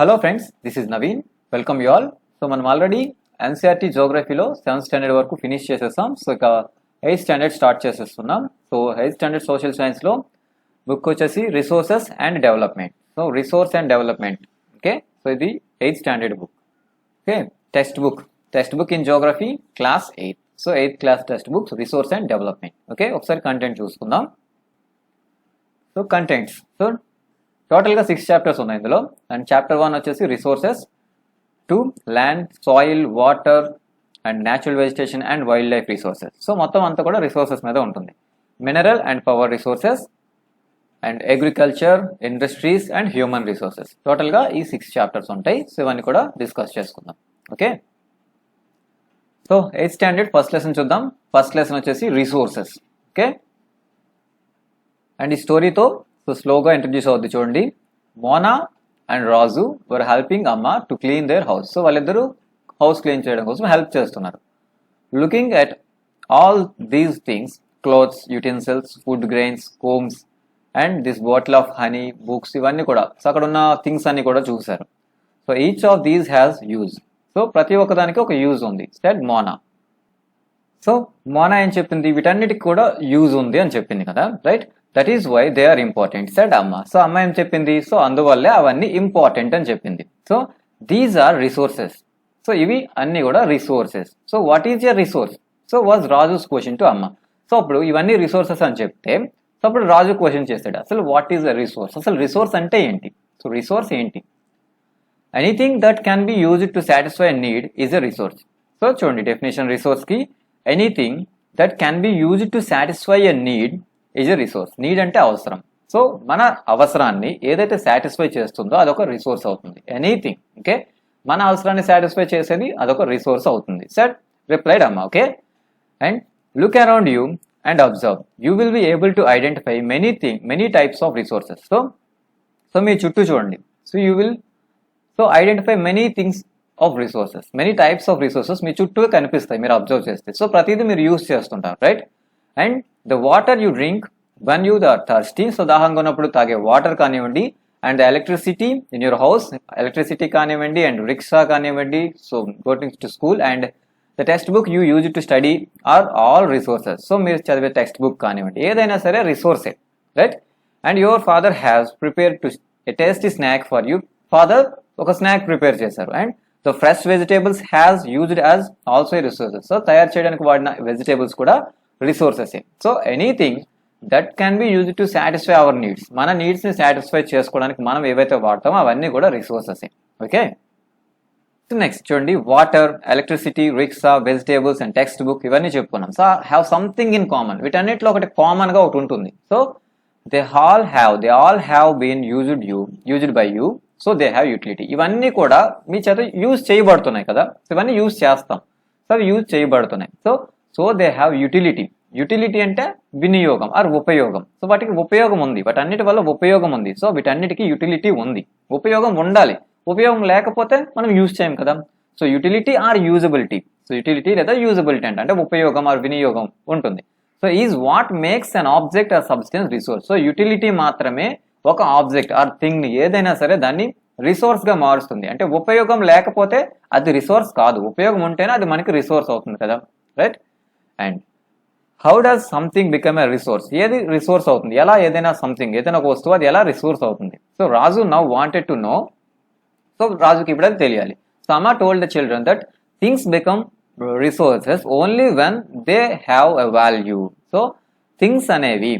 Hello friends, this is Naveen. Welcome you all. So మనం already NCERT జోగ్రఫీలో 7th standard వరకు finish చేసేసాం. So ఇక 8th standard start చేసేస్తున్నాం. So 8th standard social సైన్స్లో book వచ్చేసి resources and development. So resource and development, okay. So ఇది 8th standard book, okay. Text book in geography class 8. So 8th class text book resource and development, okay. ఒకసారి content చూసుకుందాం. So contents, so టోటల్గా 6 chapters ఉన్నాయి ఇందులో. And chapter 1 వచ్చేసి resources, 2 land, soil, water and natural vegetation and wild life resources. So మొత్తం అంతా కూడా resources మీద ఉంటుంది. Mineral and power resources and agriculture, industries and human resources. టోటల్గా ఈ 6 చాప్టర్స్ ఉంటాయి. సో ఇవన్నీ కూడా డిస్కస్ చేసుకుందాం, okay. So 8th standard first lesson చూద్దాం. ఫస్ట్ లెసన్ వచ్చేసి రిసోర్సెస్, ఓకే. అండ్ ఈ స్టోరీతో సో స్లోగా ఇంట్రడ్యూస్ అవుద్ది చూడండి. Mona and Raju were helping అమ్మ to clean there house. So వాళ్ళిద్దరూ హౌస్ క్లీన్ చేయడం కోసం హెల్ప్ చేస్తున్నారు. Looking at all these things, clothes, utensils, food grains, combs and this bottle of honey, books, ఇవన్నీ కూడా. సో అక్కడ ఉన్న థింగ్స్ అన్ని కూడా చూశారు. So each of these has use. So ప్రతి ఒక్కదానికి ఒక యూజ్ ఉంది, సెడ్ మోనా. సో మోనా ఏం చెప్పింది? వీటన్నిటికి కూడా యూజ్ ఉంది అని చెప్పింది కదా, right. That is why they are important, said అమ్మ. సో అమ్మ ఏం చెప్పింది? సో అందువల్లే అవన్నీ ఇంపార్టెంట్ అని చెప్పింది. So these are resources. So ఇవి అన్ని కూడా resources. So what is your resource? So was Raju's question to అమ్మ. సో అప్పుడు ఇవన్నీ రిసోర్సెస్ అని చెప్తే సో అప్పుడు రాజు క్వశ్చన్ చేస్తాడు, అసలు వాట్ ఈజ్ ద రిసోర్స్? అసలు రిసోర్స్ అంటే ఏంటి? సో రిసోర్స్ ఏంటి? Anything that can be used to satisfy need is a resource. So చూడండి డెఫినేషన్ రిసోర్స్ కి, anything that can be used to satisfy a need is a resource. Need అంటే అవసరం. So మన అవసరాన్ని ఏదైతే సాటిస్ఫై చేస్తుందో అదొక రిసోర్స్ అవుతుంది. ఎనీథింగ్, ఓకే, మన అవసరాన్ని సాటిస్ఫై చేసేది అదొక రిసోర్స్ అవుతుంది, సెడ్ రిప్లైడ్ అమ్మ, okay. And look around you and observe, you will be able to identify many types of resources. So మీ చుట్టూ చూడండి. So you will identify many things of resources, many types of resources మీ చుట్టూ కనిపిస్తాయి మీరు observe చేస్తే. So ప్రతిదీ మీరు యూజ్ చేస్తుంటారు, right. And the water you drink when you are thirsty. So దాహంగా ఉన్నప్పుడు తాగే వాటర్ కానివ్వండి, and the electricity in your house, electricity కానివ్వండి, అండ్ రిక్షా కానివ్వండి, so going to school, and the text book you use to study are all resources. So మీరు చదివే text book కానివ్వండి, ఏదైనా సరే రిసోర్సే, right. And your father has prepare to a tasty snack for you. Father ఒక snack prepare చేశారు. And the fresh vegetables has used as also resources. So తయారు చేయడానికి వాడిన వెజిటేబుల్స్ కూడా resources. So anything that can be use to satisfy our needs, మన needs ని satisfy చేసుకోవడానికి మనం ఏవైతే వాడతామో అవన్నీ కూడా రిసోర్సెస్, ఓకే. నెక్స్ట్ చూడండి, water, electricity, rickshaw, vegetables and textbook, ఇవన్నీ చెప్పుకున్నాం. So have something in common. వీటన్నిటిలో ఒకటి కామన్ గా ఒకటి ఉంటుంది. So they all have been used by you. So they have utility. ఇవన్నీ కూడా మీ చేత యూజ్ చేయబడుతున్నాయి కదా. సో ఇవన్నీ యూజ్ చేస్తాం, సో అవి యూజ్ చేయబడుతున్నాయి. So they have utility. Utility అంటే వినియోగం ఆర్ ఉపయోగం. సో వాటికి ఉపయోగం ఉంది, వాటన్నిటి వల్ల ఉపయోగం ఉంది. సో వీటన్నిటికీ యూటిలిటీ ఉంది, ఉపయోగం ఉండాలి. ఉపయోగం లేకపోతే మనం యూజ్ చేయం కదా. So utility or usability. So utility లేదా యూజబిలిటీ అంటే ఉపయోగం ఆర్ వినియోగం ఉంటుంది. So is what makes an object or substance resource. So utility మాత్రమే ఒక ఆబ్జెక్ట్ ఆర్ థింగ్ ని ఏదైనా సరే దాన్ని రిసోర్స్ గా మారుస్తుంది. అంటే ఉపయోగం లేకపోతే అది రిసోర్స్ కాదు, ఉపయోగం ఉంటేనే అది మనకి రిసోర్స్ అవుతుంది కదా, right. And how does something become a resource? ఏది రిసోర్స్ అవుతుంది? ఎలా ఏదైనా సంథింగ్, ఏదైనా ఒక వస్తువు అది ఎలా రిసోర్స్ అవుతుంది? So Raju now wanted to know. So రాజుకి ఇప్పుడు అది తెలియాలి. So Amma told the children that things become resources only when they have a value. So things అనేవి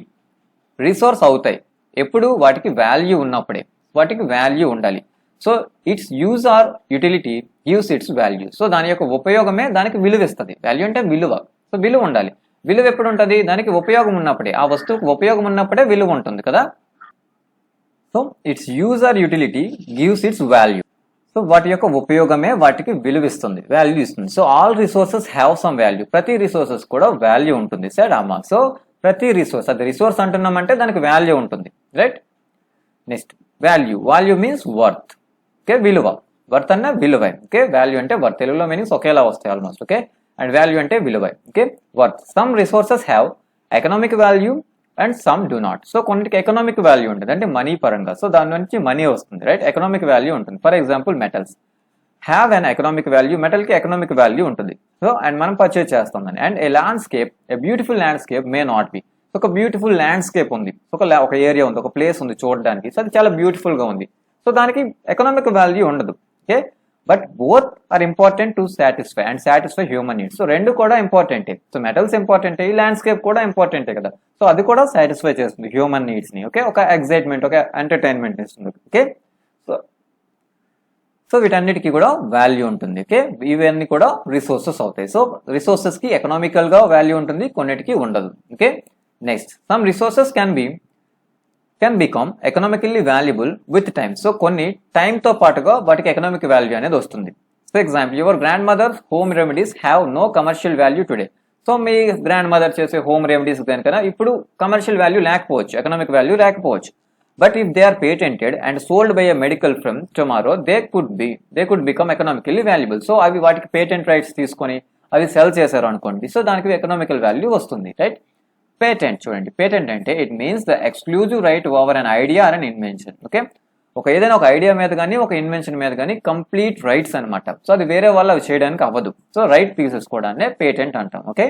రిసోర్స్ అవుతాయి ఎప్పుడు? వాటికి వాల్యూ ఉన్నప్పుడే. వాటికి వాల్యూ ఉండాలి. So its use or utility gives its value. So దాని యొక్క ఉపయోగమే దానికి విలువ ఇస్తుంది. వాల్యూ అంటే విలువ. సో విలువ ఉండాలి. విలువ ఎప్పుడు ఉంటుంది? దానికి ఉపయోగం ఉన్నప్పుడే, ఆ వస్తువుకు ఉపయోగం ఉన్నప్పుడే విలువ ఉంటుంది కదా. So its use or utility gives its value. So వాటి యొక్క ఉపయోగమే వాటికి విలువ ఇస్తుంది, వాల్యూ ఇస్తుంది. So all resources have some value. ప్రతి రిసోర్సెస్ కూడా వాల్యూ ఉంటుంది, సెడ్ అమ్మ. సో ప్రతి రిసోర్స్, అది రిసోర్స్ అంటున్నామంటే దానికి వాల్యూ ఉంటుంది, right. Next value means worth, okay. విలువ, వర్త్ అన్న విలువ, ఓకే. వాల్యూ అంటే వర్త్, తెలుగులో మీనింగ్స్ ఒకేలా వస్తాయి ఆల్మోస్ట్, ఓకే. అండ్ వాల్యూ అంటే విలువ, okay. Worth. Some resources have economic value and some do not. So కొన్నిటికి ఎకనామిక్ వాల్యూ ఉంటుంది, అంటే మనీ పరంగా. సో దాని నుంచి మనీ వస్తుంది, రైట్? ఎకనామిక్ వాల్యూ ఉంటుంది. For example metals have an economic value, మెటల్కి ఎకనామిక్ వాల్యూ ఉంటుంది. సో అండ్ మనం పర్చేజ్ చేస్తాం దాన్ని. And a landscape, a beautiful landscape may not be. ఒక బ్యూటిఫుల్ ల్యాండ్స్కేప్ ఉంది, ఒక ఏరియా ఉంది, ఒక ప్లేస్ ఉంది చూడడానికి, సో అది చాలా బ్యూటిఫుల్ గా ఉంది. సో దానికి ఎకనామిక్ వాల్యూ ఉండదు. Okay, but both are important to satisfy and satisfy human needs. So రెండు కూడా ఇంపార్టెంటే. సో మెటల్స్ ఇంపార్టెంటే, ఈ ల్యాండ్స్కేప్ కూడా ఇంపార్టెంటే కదా. సో అది కూడా సాటిస్ఫై చేస్తుంది హ్యూమన్ నీడ్స్ ని. ఓకే, ఒక ఎగ్జైట్మెంట్, ఒక ఎంటర్టైన్మెంట్ ఇస్తుంది. ఓకే, సో వీటన్నిటికీ కూడా వాల్యూ ఉంటుంది. ఓకే, ఇవన్నీ కూడా రిసోర్సెస్ అవుతాయి. సో రిసోర్సెస్ కి ఎకనామికల్ గా వాల్యూ ఉంటుంది, కొన్నిటికి ఉండదు. Okay, next some resources can become economically valuable with time. So కొన్ని టైమ్ తో పాటుగా వాటికి ఎకనామిక్ వాల్యూ అనేది వస్తుంది. For example, your grandmother home remedies have no commercial value today. So మీ గ్రాండ్ మదర్ చేసే హోమ్ రెమెడీస్ కనుక ఇప్పుడు కమర్షియల్ వాల్యూ లేకపోవచ్చు, ఎకనామిక్ వాల్యూ లేకపోవచ్చు. But if they are patented and sold by a medical firm tomorrow, they could become economically valuable. So అవి వాటికి patent rights తీసుకొని అవి సెల్ చేశారు అనుకోండి, సో దానికి ఎకనామికల్ వాల్యూ వస్తుంది, రైట్? పేటెంట్ చూడండి, పేటెంట్ అంటే it means the exclusive right over an idea or an invention. Okay, ఏదైనా ఒక ఐడియా మీద కానీ ఒక ఇన్వెన్షన్ మీద కానీ కంప్లీట్ రైట్స్ అనమాట. సో అది వేరే వాళ్ళు అవి చేయడానికి అవ్వదు. సో రైట్ తీసేసుకోవడాన్ని పేటెంట్ అంటాం. Okay,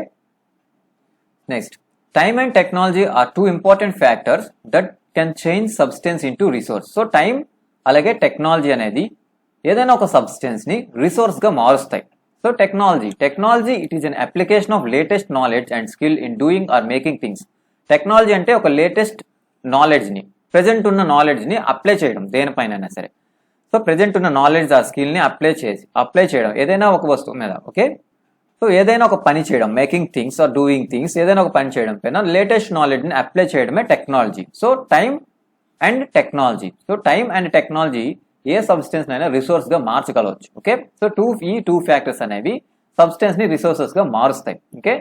next time and technology are two important factors that can change substance into resource. So time అలాగే టెక్నాలజీ అనేది ఏదైనా ఒక సబ్స్టెన్స్ ని రిసోర్స్ గా మారుస్తాయి. So technology it is an application of latest knowledge and skill in doing or making things. Technology అంటే ఒక latest knowledge ని, ప్రెజెంట్ ఉన్న నాలెడ్జ్ ని అప్లై చేయడం దేనిపైన సరే. సో ప్రెజెంట్ ఉన్న నాలెడ్జ్ ఆ స్కిల్ ని అప్లై చేయడం ఏదైనా ఒక వస్తువు మీద. ఓకే, సో ఏదైనా ఒక పని చేయడం, making things or doing things, ఏదైనా ఒక పని చేయడం పైన లేటెస్ట్ నాలెడ్జ్ ని అప్లై చేయడమే technology. So time and technology ఏ సబ్స్టెన్స్ అయినా రిసోర్స్ గా మార్చగలవచ్చు. ఓకే, సో ఈ టూ ఫ్యాక్టర్స్ అనేవి సబ్స్టెన్స్ ని రిసోర్సెస్ గా మారుస్తాయి. Okay,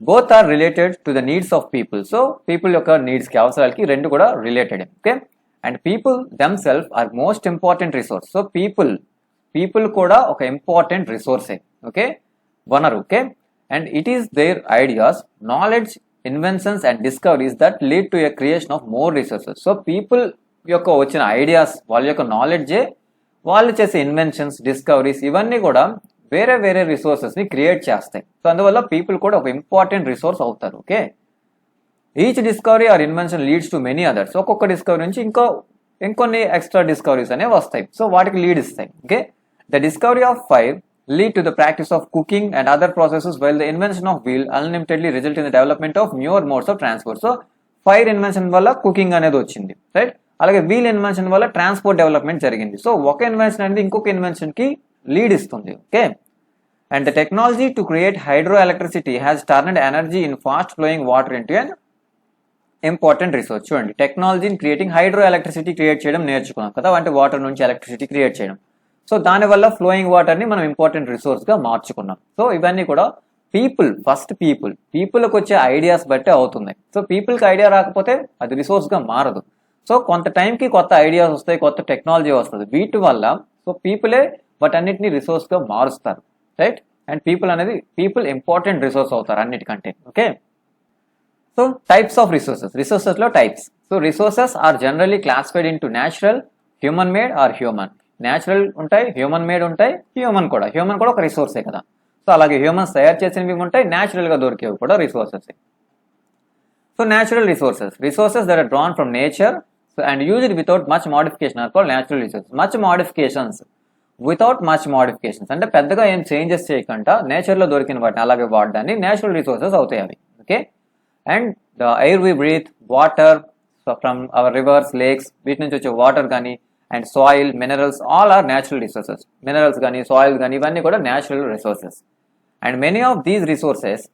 both are related to the needs of people. So people యొక్క నీడ్స్ కి, అవసరాలకి రెండు కూడా related. Okay, and people themselves are most important resource. So people కూడా ఒక ఇంపార్టెంట్ రిసోర్సే. ఓకే, వనరు. Okay, and it is their ideas, knowledge, inventions and discoveries that lead to a creation of more resources. So people యొక్క వచ్చిన ideas, వాళ్ళ యొక్క నాలెడ్జే వాళ్ళు చేసే inventions, discoveries ఇవన్నీ కూడా వేరే వేరే రిసోర్సెస్ ని క్రియేట్ చేస్తాయి. సో అందువల్ల పీపుల్ కూడా ఒక ఇంపార్టెంట్ రిసోర్స్ అవుతారు. Okay, each discovery or invention leads to many others. ఒక్కొక్క డిస్కవరీ నుంచి ఇంకొన్ని ఎక్స్ట్రా డిస్కవరీస్ అనేవి వస్తాయి. సో వాటికి లీడ్ ఇస్తాయి. Okay, the discovery of fire lead to the practice of cooking and other processes, while the invention of wheel unlimitedly result in the development of newer modes of transport. So fire invention వల్ల cooking అనేది వచ్చింది, right? అలాగే wheel invention వల్ల transport development జరిగింది. So ఒక invention అనేది ఇంకొక invention కి లీడ్ ఇస్తుంది. Okay, and the technology to create hydro electricity has turned energy in fast flowing water into an important resource. చూడండి, టెక్నాలజీని క్రియేటింగ్ హైడ్రో ఎలక్ట్రిసిటీ క్రియేట్ చేయడం నేర్చుకున్నాం కదా, అంటే వాటర్ నుంచి ఎలక్ట్రిసిటీ క్రియేట్ చేయడం. సో దానివల్ల ఫ్లోయింగ్ వాటర్ ని మనం ఇంపార్టెంట్ రిసోర్స్ గా మార్చుకున్నాం. సో ఇవన్నీ కూడా ఫస్ట్ పీపుల్కి వచ్చే ఐడియాస్ బట్టి అవుతున్నాయి. సో పీపుల్కి ఐడియా రాకపోతే అది రిసోర్స్ గా మారదు. సో కొంత టైంకి కొత్త ఐడియాస్ వస్తాయి, కొత్త టెక్నాలజీ వస్తుంది. వీటి వల్ల సో పీపులే వాటన్నిటిని రిసోర్స్ గా మారుస్తారు, right? And people important resource అవుతారు అన్నిటికంటే. Okay, so types of resources లో types. So resources are generally classified into natural, human made or human. Natural ఉంటాయి, హ్యూమన్ మేడ్ ఉంటాయి, హ్యూమన్ కూడా ఒక రిసోర్సే కదా. సో అలాగే హ్యూమన్స్ తయారు చేసినవి ఉంటాయి, న్యాచురల్ గా దొరికేవి కూడా resources. So natural resources that are drawn from nature and used without much modification are called natural resources. Without much modifications అంటే పెద్దగా ఏం చేంజెస్ చేయకుండా నేచర్ లో దొరికిన వాటిని అలాగే వాడడాన్ని న్యాచురల్ రిసోర్సెస్ అవుతాయి అవి. Okay, and the air we breathe, water from our rivers, lakes, వీటి నుంచి వచ్చే వాటర్ కానీ, and soil, minerals, all are natural resources. Minerals కానీ, సాయిల్ కానీ ఇవన్నీ కూడా natural resources. And many of these resources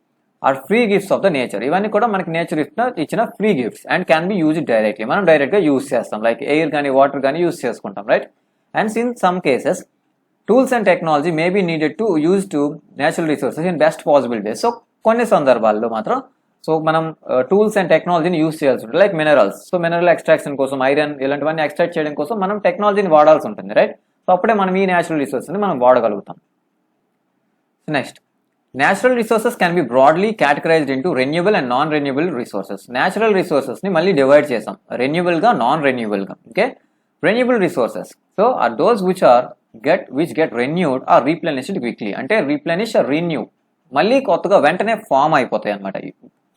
are free gifts of the nature. ఇవన్నీ కూడా మనకి నేచర్ ఇచ్చిన free gifts and can be used directly. మనం డైరెక్ట్ గా యూజ్ చేస్తాం, లైక్ ఎయిర్ కానీ వాటర్ కానీ యూజ్ చేసుకుంటాం, right? And in some cases tools and technology may be needed to use to natural resources in best possible ways. So కొన్ని సందర్భాల్లో మాత్రం so మనం టూల్స్ అండ్ టెక్నాలజీని యూజ్ చేయాల్సి ఉంటుంది, like minerals. So mineral extraction కోసం, iron ఇలాంటివన్నీ extract చేయడం కోసం మనం టెక్నాలజీని వాడాల్సి ఉంటుంది, రైట్? సో అప్పుడే మనం ఈ న్యాచురల్ రిసోర్స్ని మనం వాడగలుగుతాం. Next Natural resources can be broadly categorized into renewable and non-renewable resources. Natural resources ni malli divide chesam, renewable ga, non-renewable ga. Okay, renewable resources so are those which get renewed or replenished quickly. Ante replenish or renew malli kottaga ventane form అయిపోతాయి అన్నమాట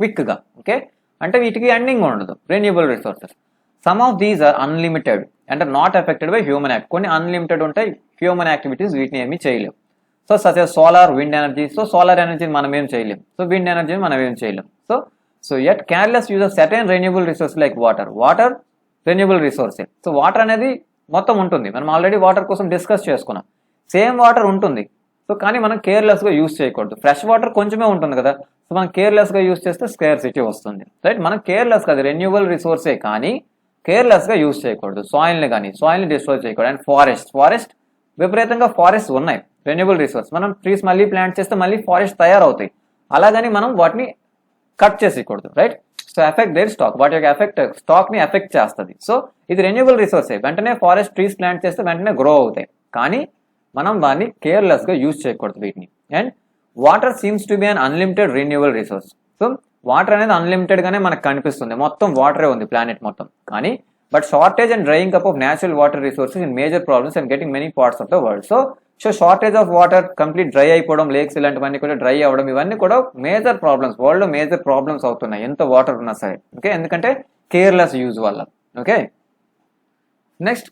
quick గా. Okay, అంటే వీటికి ending ఉండదు renewable resources. Some of these are unlimited and are not affected by human act. కొన్ని unlimited ఉంటాయి, human activities వీటిని ఏమీ చేయలేవు. So such as solar, wind energy. So solar ఎనర్జీని మనం ఏం చేయలేం, సో విండ్ ఎనర్జీని మనం ఏం చేయలేం. So yet careless use of certain renewable resources like water renewable resource. So water అనేది మొత్తం ఉంటుంది, మనం ఆల్రెడీ వాటర్ కోసం డిస్కస్ చేసుకున్నాం. సేమ్ వాటర్ ఉంటుంది, సో కానీ మనం కేర్లెస్గా యూస్ చేయకూడదు. ఫ్రెష్ వాటర్ కొంచెమే ఉంటుంది కదా, సో మనం కేర్లెస్గా యూస్ చేస్తే స్కేర్సిటీ వస్తుంది, రైట్. మనం కేర్లెస్గా, అది రెన్యూవబుల్ రిసోర్సే కానీ కేర్లెస్గా యూస్ చేయకూడదు. సాయిల్ని డిస్ట్రాయ్ చేయకూడదు. అండ్ ఫారెస్ట్ విపరీతంగా ఫారెస్ట్ ఉన్నాయి, రెన్యూవబుల్ రిసోర్స్. మనం ట్రీస్ మళ్ళీ ప్లాంట్ చేస్తే మళ్ళీ ఫారెస్ట్ తయారవుతాయి, అలాగని మనం వాటిని cut చేసేయకూడదు, right. So effect there stock, వాటి యొక్క ఎఫెక్ట్ స్టాక్ ని ఎఫెక్ట్ చేస్తుంది. సో ఇది రెన్యూవబుల్ రిసోర్సే, వెంటనే ఫారెస్ట్ ట్రీస్ ప్లాంట్ చేస్తే వెంటనే గ్రో అవుతాయి, కానీ మనం దాన్ని కేర్లెస్ గా యూజ్ చేయకూడదు వీటిని. And water seems to be an unlimited renewable resource. So water అనేది అన్లిమిటెడ్ గానే మనకు కనిపిస్తుంది, మొత్తం వాటరే ఉంది ప్లానెట్ మొత్తం, కానీ but shortage and drying up of natural water resources in major problems and getting many parts of the world. So shortage of water, complete dry అయిపోవడం, లేక్స్ ఇలాంటివన్నీ కూడా డ్రై అవ్వడం, ఇవన్నీ కూడా మేజర్ ప్రాబ్లమ్స్, వరల్డ్ లో major problems అవుతున్నాయి ఎంత water ఉన్నా సరే. ఓకే, ఎందుకంటే కేర్లెస్ యూజ్ వల్ల. Okay, next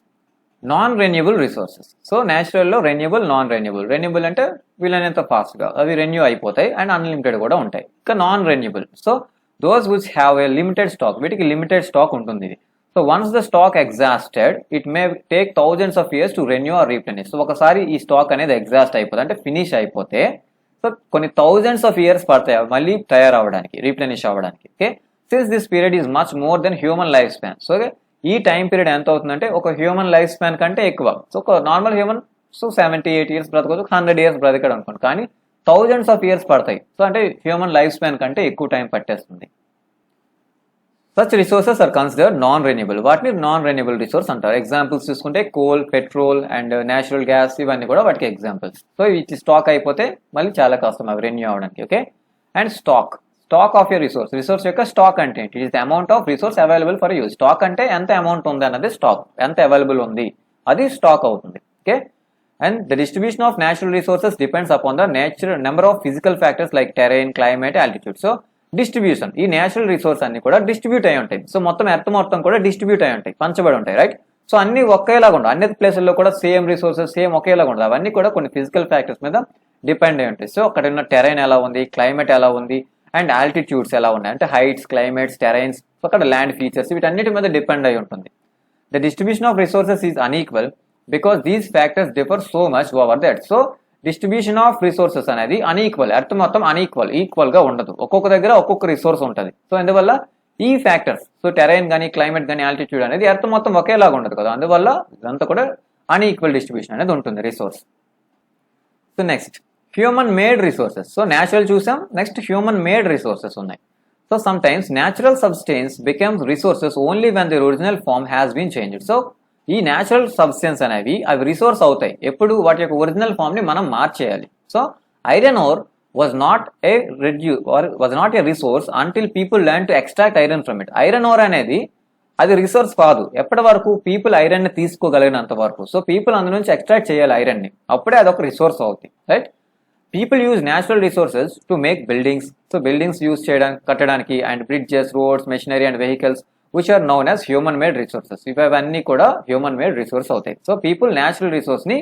non renewable resources. So న్యాచురల్లో రెన్యూబుల్, నాన్ రెన్యూబుల్ అంటే వీళ్ళనేంత ఫాస్ట్గా అవి రెన్యూ అయిపోతాయి అండ్ అన్లిమిటెడ్ కూడా ఉంటాయి. ఇంకా non renewable, so those which have a limited stock, వీటికి లిమిటెడ్ స్టాక్ ఉంటుంది ఇది. So once the stock exhausted it may take thousands of years to renew or replenish. So ఒకసారి ఈ స్టాక్ అనేది ఎగ్జాస్ట్ అయిపోతే, అంటే ఫినిష్ అయిపోతే, సో కొన్ని థౌజండ్స్ ఆఫ్ ఇయర్స్ పడతాయి మళ్ళీ తయారవడానికి, రీప్లెనిష్ అవ్వడానికి. Okay, since this period is much more than human life span. So ఈ టైం పీరియడ్ ఎంత అవుతుందంటే ఒక హ్యూమన్ లైఫ్ స్పాన్ కంటే ఎక్కువ. సో ఒక నార్మల్ హ్యూమన్ 78 ఇయర్స్ బ్రతకవచ్చు, 100 ఇయర్స్ బ్రతకడు అనుకోండి, కానీ థౌజండ్స్ ఆఫ్ ఇయర్స్ పడతాయి. సో అంటే హ్యూమన్ లైఫ్ స్పాన్ కంటే ఎక్కువ టైం పట్టేస్తుంది. Such resources are considered non renewable, వాటిని నాన్ రెన్యూబుల్ రిసోర్స్ అంటారు. ఎగ్జాంపుల్స్ చూసుకుంటే coal, petrol and natural gas, ఇవన్నీ కూడా వాటికి ఎగ్జాంపుల్స్. సో వీటి స్టాక్ అయిపోతే మళ్ళీ చాలా కష్టం అవి రెన్యూ అవడానికి. Okay, and stock of your resource యొక్క స్టాక్ అంటే ఏంటి? It is the amount of resource available for use. Stock అంటే ఎంత అమౌంట్ ఉంది అన్నది స్టాక్, ఎంత అవైలబుల్ ఉంది అది స్టాక్ అవుతుంది. Okay, and the distribution of natural resources depends upon the number of physical factors like terrain, climate, altitude. So distribution, ఈ natural resource అన్ని కూడా డిస్ట్రిబ్యూట్ అయి ఉంటాయి. సో మొత్తం ఎర్త్ మొత్తం కూడా డిస్ట్రిబ్యూట్ అయి ఉంటాయి, పంచబడి ఉంటాయి, రైట్. సో అన్ని ఒకేలాగా ఉండవు, అన్ని ప్లేసుల్లో కూడా సేమ్ రిసోర్సెస్ సేమ్ ఒకేలాగా ఉండదు, అవన్నీ కూడా కొన్ని ఫిజికల్ ఫ్యాక్టర్స్ మీద డిపెండ్ అయి ఉంటాయి. సో అక్కడ ఉన్న టెరైన్ ఎలా ఉంది, క్లైమేట్ ఎలా ఉంది, అండ్ ఆల్టిట్యూడ్స్ ఎలా ఉన్నాయి, అంటే హైట్స్, క్లైమేట్స్, టెరైన్స్, అక్కడ ల్యాండ్ ఫీచర్స్, వీటన్నిటి మీద డిపెండ్ అయి ఉంటుంది. The distribution of resources is unequal because these factors differ so much over that. So distribution of resources అనేది అన్ఈక్వల్, ఎర్త్ మొత్తం ఈక్వల్ గా ఉండదు, ఒక్కొక్క దగ్గర ఒక్కొక్క రిసోర్స్ ఉంటుంది. సో అందువల్ల ఈ ఫ్యాక్టర్స్, సో టెరైన్ కానీ, క్లైమేట్ కానీ, ఆల్టిట్యూడ్ అనేది ఎర్త్ మొత్తం ఒకేలాగా ఉండదు కదా, అందువల్ల ఇదంతా కూడా అన్ఈక్వల్ డిస్ట్రిబ్యూషన్ అనేది ఉంటుంది resource. So next human made resources. So natural చూసాం, నెక్స్ట్ హ్యూమన్ మేడ్ రిసోర్సెస్ ఉన్నాయి. So sometimes natural substance becomes resources only when the original form has been changed. So ఈ న్యాచురల్ సబ్స్టెన్స్ అనేవి అవి resource అవుతాయి ఎప్పుడు వాటి యొక్క original form ని మనం మార్చేయాలి. So iron ore was not a resource until people learn to extract iron from it. Iron ore అనేది అది రిసోర్స్ కాదు ఎప్పటి వరకు పీపుల్ ఐరన్ ని తీసుకోగలిగినంత వరకు. సో పీపుల్ అందు నుంచి ఎక్స్ట్రాక్ట్ చేయాలి ఐరన్ ని, అప్పుడే అది ఒక రిసోర్స్ అవుతుంది, right. People use natural resources to make buildings. So buildings use చేయడానికి, కట్టడానికి, and bridges, roads, machinery and vehicles which are known as human made resources. ఇవన్నీ కూడా హ్యూమన్ మేడ్ రిసోర్స్ అవుతాయి. సో పీపుల్ న్యాచురల్ రిసోర్స్ ని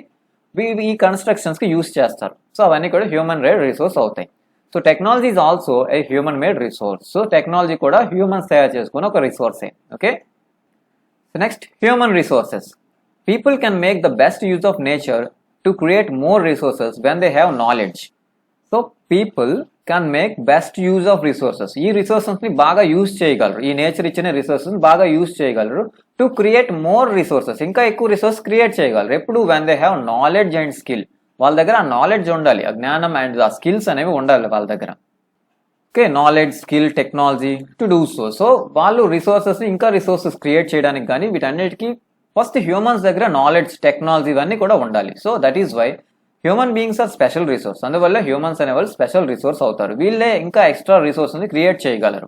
ఈ constructions కి use చేస్తారు. So అవన్నీ కూడా హ్యూమన్ మేడ్ రిసోర్స్ అవుతాయి. So technology is also a human made resource. So technology కూడా హ్యూమన్స్ తయారు చేసుకుని ఒక రిసోర్సే. Okay, so next human resources. People can make the best use of nature to create more resources when they have knowledge. So people can make best use of resources. ఈ resources ని బాగా use చేయగలరు, ఈ nature ఇచ్చిన resources బాగా use చేయగలరు. To create more resources, ఇంకా ఎక్కువ రిసోర్స్ క్రియేట్ చేయగలరు. ఎప్పుడు when they have knowledge and skill. వాళ్ళ దగ్గర ఆ నాలెడ్జ్ ఉండాలి, ఆ జ్ఞానం అండ్ ఆ స్కిల్స్ అనేవి ఉండాలి వాళ్ళ దగ్గర. Okay, knowledge, skill, technology to do so. So వాళ్ళు రిసోర్సెస్ ఇంకా రిసోర్సెస్ క్రియేట్ చేయడానికి కానీ వీటన్నిటికీ ఫస్ట్ హ్యూమన్స్ దగ్గర నాలెడ్జ్, టెక్నాలజీ ఇవన్నీ కూడా ఉండాలి. So that is why human beings are special resource, అందువల్ల హ్యూమన్స్ అనేవాళ్ళు స్పెషల్ రిసోర్స్ అవుతారు. వీళ్ళే ఇంకా ఎక్స్ట్రా రిసోర్స్ని క్రియేట్ చేయగలరు.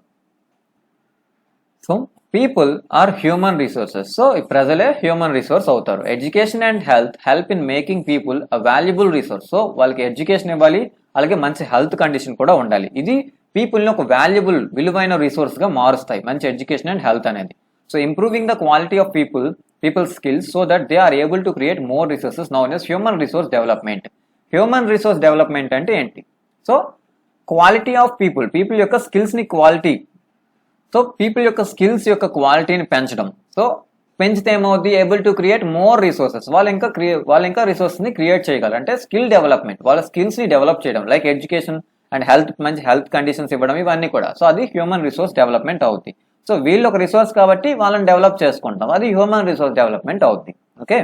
So people are human resources. So ఈ ప్రజలే హ్యూమన్ రిసోర్స్ అవుతారు. Education and help in making people a valuable resource. So వాళ్ళకి ఎడ్యుకేషన్ ఇవ్వాలి, అలాగే మంచి హెల్త్ కండిషన్ కూడా ఉండాలి. ఇది పీపుల్ని ఒక వాల్యుబుల్ విలువైన రిసోర్స్గా మారుస్తాయి మంచి ఎడ్యుకేషన్ అండ్ హెల్త్ అనేది. So improving the quality of people's skills so that they are able to create more resources known as human resource development. Human resource development అంటే ఏంటి? సో క్వాలిటీ ఆఫ్ పీపుల్ యొక్క స్కిల్స్ని quality, so people యొక్క skills యొక్క క్వాలిటీని పెంచడం. So పెంచితే ఏమవుద్ది? Able to create more resources. వాళ్ళు ఇంకా రిసోర్స్ని క్రియేట్ చేయగలరు. అంటే స్కిల్ డెవలప్మెంట్, వాళ్ళ స్కిల్స్ని డెవలప్ చేయడం, లైక్ ఎడ్యుకేషన్ అండ్ హెల్త్, మంచి హెల్త్ కండిషన్స్ ఇవ్వడం, ఇవన్నీ కూడా. సో అది హ్యూమన్ రిసోర్స్ డెవలప్మెంట్ అవుతుంది. సో వీళ్ళు ఒక రిసోర్స్ కాబట్టి వాళ్ళని డెవలప్ చేసుకుంటాం, అది హ్యూమన్ రిసోర్స్ డెవలప్మెంట్ అవుతుంది. Okay,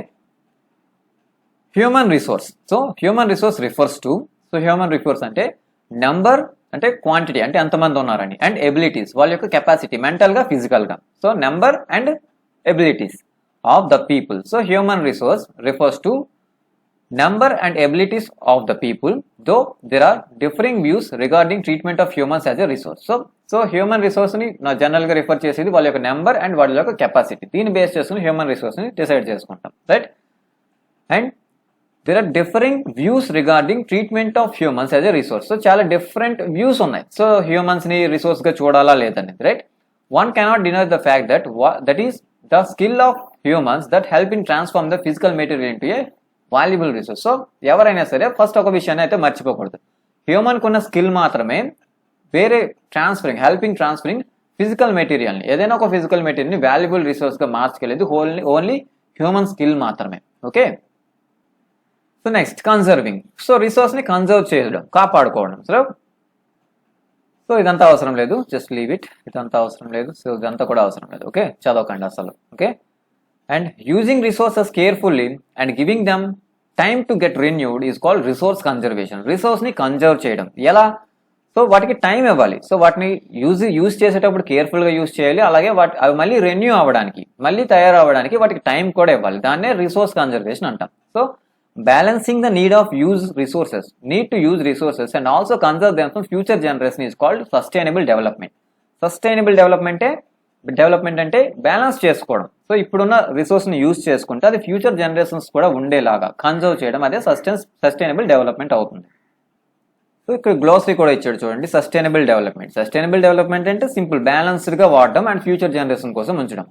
human resource. So human resource refers to, so human resource అంటే నెంబర్, అంటే క్వాంటిటీ, అంటే ఎంతమంది ఉన్నారని, అండ్ ఎబిలిటీస్, వాళ్ళ యొక్క కెపాసిటీ మెంటల్గా ఫిజికల్గా. So number and abilities of the people. So human resource refers to number and abilities of the people, though there are differing views regarding treatment of humans as a resource. So human resource ni na general ga refer chesedi వాళ్ళ యొక్క number and వాళ్ళ యొక్క capacity, దీన్ని base చేసుకుని human resource ని decide చేసుకుంటాం, right? And there are differing views regarding treatment of humans as a resource. So చాలా different views ఉన్నాయి. సో హ్యూమన్స్ ని రిసోర్స్ గా చూడాలా లేదని, right? One cannot deny the fact that is the skill of humans that help in transform the physical material into a valuable resource. So ఎవరైనా సరే first ఒక విషయాన్ని అయితే మర్చిపోకూడదు, హ్యూమన్కి ఉన్న స్కిల్ మాత్రమే వేరే హెల్పింగ్ ట్రాన్స్ఫరింగ్ ఫిజికల్ మెటీరియల్ని, ఏదైనా ఒక ఫిజికల్ మెటీరియల్ని వాల్యుబుల్ రిసోర్స్గా మార్చగలేదు ఓన్లీ హ్యూమన్ స్కిల్ మాత్రమే. Okay, so next conserving. So రిసోర్స్ని కన్జర్వ్ చేయడం, కాపాడుకోవడం. సో ఇదంతా అవసరం లేదు, జస్ట్ లీవ్ ఇట్. ఇదంతా అవసరం లేదు, సో ఇదంతా కూడా అవసరం లేదు. ఓకే, చదవకండి అసలు. Okay, and using resources carefully and giving them time to get renewed is called resource conservation. Resource ని కన్జర్వ్ చేయడం ఎలా? సో వాటికి టైం ఇవ్వాలి. సో వాటిని యూజ్ చేసేటప్పుడు కేర్ఫుల్ గా యూజ్ చేయాలి, అలాగే అవి మళ్ళీ రెన్యూ అవ్వడానికి, మళ్ళీ తయారవ్వడానికి వాటికి టైం కూడా ఇవ్వాలి. దాన్నే రిసోర్స్ కన్జర్వేషన్ అంటాం. So balancing the need to use resources and also conserve them for future generation is called sustainable development. Sustainable development అంటే బ్యాలెన్స్ చేసుకోవడం. సో ఇప్పుడున్న రిసోర్స్ని యూజ్ చేసుకుంటే అది ఫ్యూచర్ జనరేషన్స్ కూడా ఉండేలాగా కన్జర్వ్ చేయడం, అదే సస్టైనబుల్ డెవలప్మెంట్ అవుతుంది. సో ఇక్కడ గ్లోసరీ కూడా ఇచ్చాడు చూడండి, సస్టైనబుల్ డెవలప్మెంట్ అంటే సింపుల్, బ్యాలెన్స్డ్గా వాడడం అండ్ ఫ్యూచర్ జనరేషన్ కోసం ఉంచడం.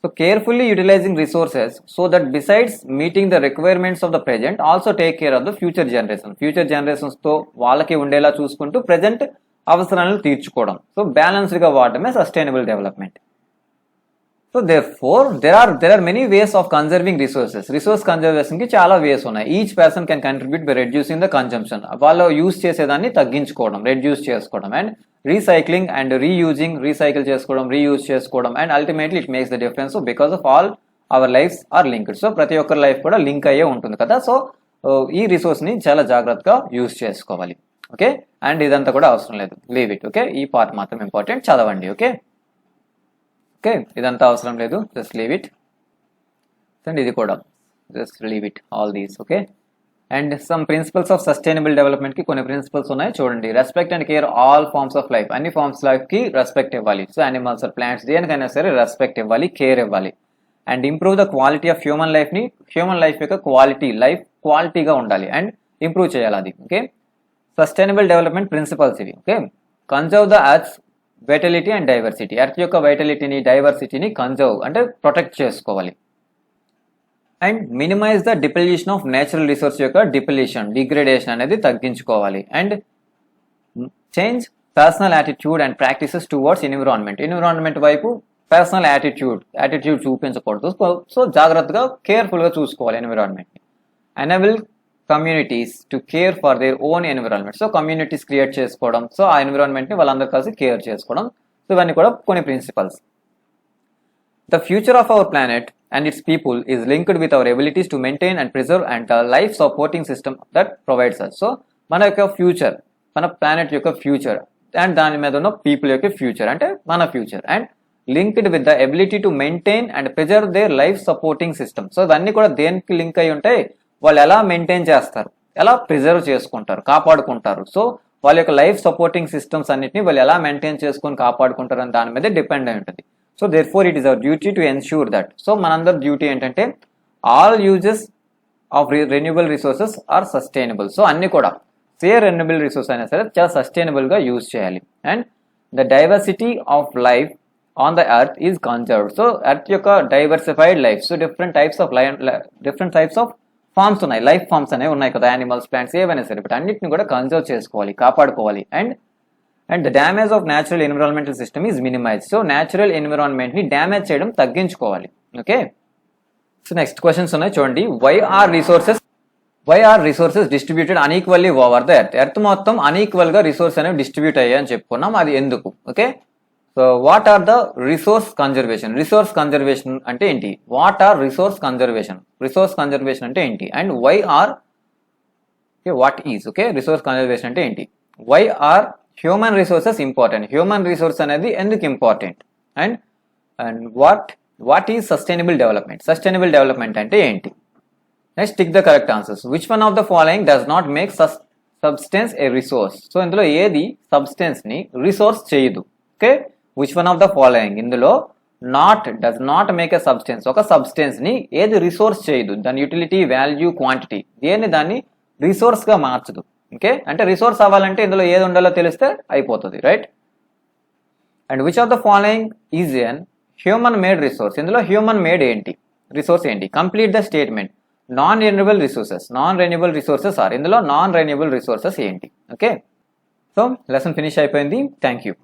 So carefully utilizing resources so that besides meeting the requirements of the present also take care of the future జనరేషన్స్తో వాళ్ళకి ఉండేలా చూసుకుంటూ ప్రెజెంట్ అవసరాలను తీర్చుకోవడం. సో బ్యాలెన్స్డ్గా వాడడమే sustainable development. So there are many ways of conserving resources. Resource conservation కి చాలా వేస్ ఉన్నాయి. Each person can contribute by reducing the consumption. వాళ్ళు యూజ్ చేసేదాన్ని తగ్గించుకోవడం, రెడ్యూస్ చేసుకోవడం, అండ్ రీసైక్లింగ్ అండ్ రీసైకిల్ చేసుకోవడం, రీయూజ్ చేసుకోవడం, and ultimately it makes the difference because of all our lives are linked. So ప్రతి ఒక్కరి లైఫ్ కూడా లింక్ అయ్యే ఉంటుంది కదా. సో ఈ రిసోర్స్ ని చాలా జాగ్రత్తగా యూజ్ చేసుకోవాలి. ఓకే, అండ్ ఇదంతా కూడా అవసరం లేదు, లీవ్ ఇట్. ఓకే, ఈ పార్ట్ మాత్రం ఇంపార్టెంట్, చదవండి. ఓకే, ఇదంతా అవసరం లేదు, జస్ట్ లీవ్ ఇట్. అండ్ ఇది కూడా just leave it, all these. Okay, and some principles of sustainable development కి కొన్ని ప్రిన్సిపల్స్ ఉన్నాయి చూడండి. Respect and care all forms of life. అన్ని ఫార్మ్స్ లైఫ్ కి రెస్పెక్ట్ ఇవ్వాలి. సో యానిమల్స్ ఆర్ ప్లాంట్స్, దేనికైనా సరే రెస్పెక్ట్ ఇవ్వాలి, కేర్ ఇవ్వాలి. And improve the quality of human life యొక్క క్వాలిటీగా ఉండాలి అండ్ ఇంప్రూవ్ చేయాలి అది. ఓకే, సస్టైనబుల్ డెవలప్మెంట్ ప్రిన్సిపల్స్ ఇవి. Okay, conserve the earth vitality and diversity. Earth యొక్క వైటలిటీని, డైవర్సిటీని కన్జర్వ్ అంటే ప్రొటెక్ట్ చేసుకోవాలి. And minimize the depletion of natural resource యొక్క డిగ్రేడేషన్ అనేది తగ్గించుకోవాలి. And change personal attitude and practices towards environment వైపు పర్సనల్ యాటిట్యూడ్ చూపించకూడదు. సో జాగ్రత్తగా కేర్ఫుల్గా చూసుకోవాలి ఎన్విరాన్మెంట్ని. Enable communities to care for their own environment. So communities create చేసుకోవడం, సో ఆ ఎన్విరాన్మెంట్ని వాళ్ళందరూ కలిసి కేర్ చేసుకోవడం. సో ఇవన్నీ కూడా కొన్ని principles. The future of our planet and its people is linked with our abilities to maintain and preserve and the life supporting system that provides us. So మన యొక్క ఫ్యూచర్, మన ప్లానెట్ యొక్క future and దాని మీద ఉన్న people యొక్క future అంటే మన future, and linked with the ability to maintain and preserve their life supporting system. So ఇవన్నీ కూడా దేనికి లింక్ అయి ఉంటాయి, వాళ్ళు ఎలా మెయింటైన్ చేస్తారు, ఎలా ప్రిజర్వ్ చేసుకుంటారు, కాపాడుకుంటారు. సో వాళ్ళ యొక్క లైఫ్ సపోర్టింగ్ సిస్టమ్స్ అన్నిటిని వాళ్ళు ఎలా మెయింటైన్ చేసుకొని కాపాడుకుంటారు అని దాని మీద డిపెండ్ అయి ఉంటుంది. So therefore it is our duty to ensure that. So మనందరి డ్యూటీ ఏంటంటే all uses of renewable resources are sustainable. So అన్ని కూడా రెన్యూబుల్ రిసోర్స్ అయినా సరే చాలా సస్టైనబుల్ గా యూజ్ చేయాలి. And the diversity of life on the earth is conserved. So earth యొక్క diversified life, so different types of forms ఉన్నాయి, life forms అనేవి ఉన్నాయి కదా, యానిమల్స్, ప్లాంట్స్ ఏవైనా సరే, బట్ అన్నిటిని కూడా కన్జర్వ్ చేసుకోవాలి, కాపాడుకోవాలి. And the damage of natural environmental system is minimize. So natural environment ని డ్యామేజ్ చేయడం తగ్గించుకోవాలి. ఓకే, సో నెక్స్ట్ క్వశ్చన్స్ ఉన్నాయి చూడండి. Why are resources distributed unequally over the earth. Earth మొత్తం అన్ఈక్వల్ గా రిసోర్స్ అనేవి డిస్ట్రిబ్యూట్ అయ్యాయి అని చెప్పుకున్నాం, అది ఎందుకు? Okay, so what are the resource conservation అంటే ఏంటి? వాట్ ఆర్ రిసోర్స్ కన్జర్వేషన్ అంటే ఏంటి? And why are what is resource conservation అంటే ఏంటి? Why are human resources important? Human resource అనేది ఎందుకు important? And what is sustainable development అంటే ఏంటి? Next tick the correct answers. Which one of the following does not make substance a resource? So ఇందులో ఏది substance ని resource చేయదు? Okay, which one of the following, ఇందులో does not make a substance, ఒక substance ని ఏది resource చేయదు? దాని యూటిలిటీ, వాల్యూ, క్వాంటిటీ దాన్ని రిసోర్స్ గా మార్చదు. ఓకే, అంటే రిసోర్స్ అవ్వాలంటే ఇందులో ఏది ఉండాలో తెలిస్తే అయిపోతుంది, right? And which of the following is an human made resource? ఇందులో హ్యూమన్ మేడ్ రిసోర్స్ ఏంటి? Complete the statement. Non renewable resources are. ఇందులో నాన్ రెన్యూబుల్ రిసోర్సెస్ ఏంటి? ఓకే, సో లెసన్ ఫినిష్ అయిపోయింది. Thank you.